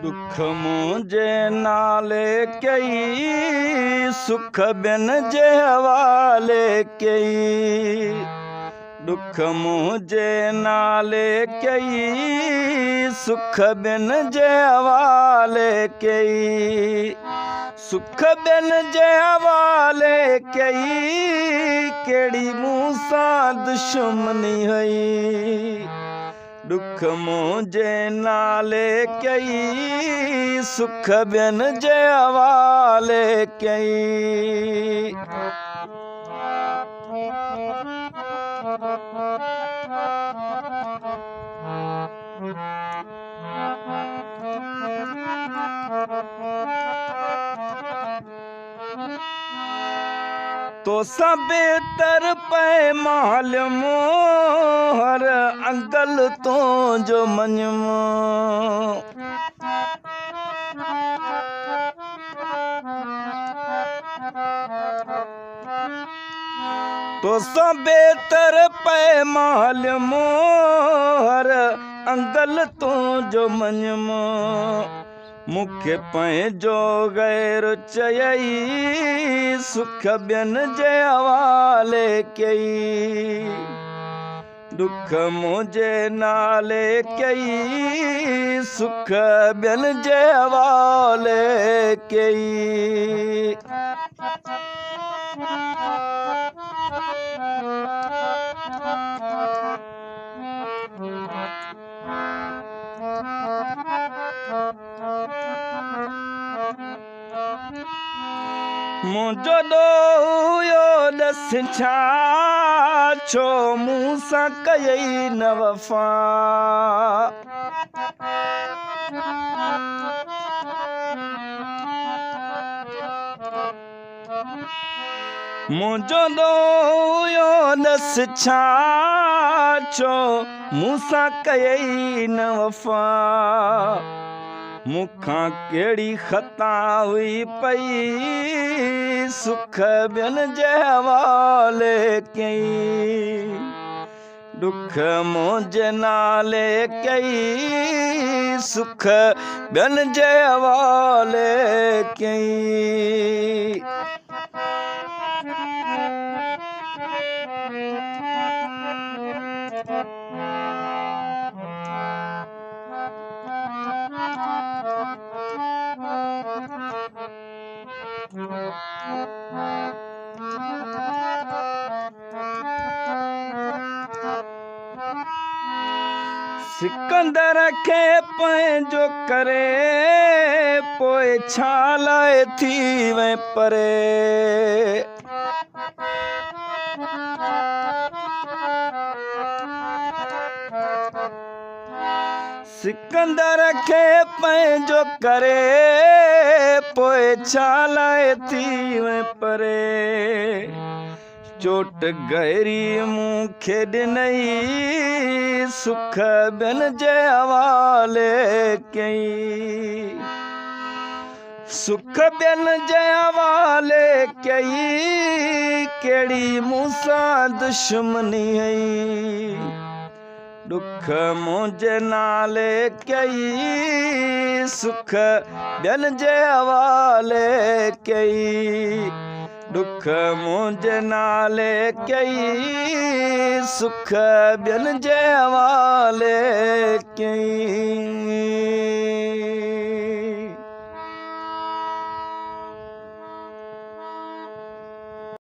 दुख मुंहिंजे नाले कई, सुख ॿियनि जे हवाले कई। दुख मुंहिंजे नाले कई, सुख ॿियनि जे हवाले कई। सुख ॿियनि जे हवाले कई, कहिड़ी मूं सां दुश्मनी हुई। दुख मुंहिंजे नाले कई, सुख ॿियनि जे हवाले कई। तो सब तर पे माल मोहर अंगल तो जो मञमो। तो सब तर पे माल मोहर अंगल तो जो मञमो। मूंखे पंहिंजो गैर चयई, सुख ॿियनि जे हवाले कई। दुख मुंहिंजे नाले कई, सुख ॿियनि जे हवाले कई। मुंहिंजो ॾोयो ॾस छा, छो मूं सां कयई न वफ़ा। मुंहिंजो ॾोयो ॾस छा, छो मूं सां कयई न वफ़ा। मूंखां कहिड़ी ख़ता हुई पई, सुख ॿियनि जे हवाले कई। दुख मुंहिंजे नाले कई, सुख ॿियनि जे हवाले कई। सिकंदर खे पंहिंजो करे, पोइ छा लाइ थी वई परे। सिकंदर खे पंहिंजो करे, पोइ छा लाइ थी वई परे। चोट गहरी मूंखे ॾिनई, सुख ॿियनि जे हवाले कई। सुख ॿियनि जे हवाले कई, कहिड़ी मूं सां दुश्मनी हुई। दुख मुंहिंजे नाले कई, सुख ॿियनि जे हवाले कई। दुख मुंहिंजे नाले कई, सुख ॿियनि जे हवाले कई।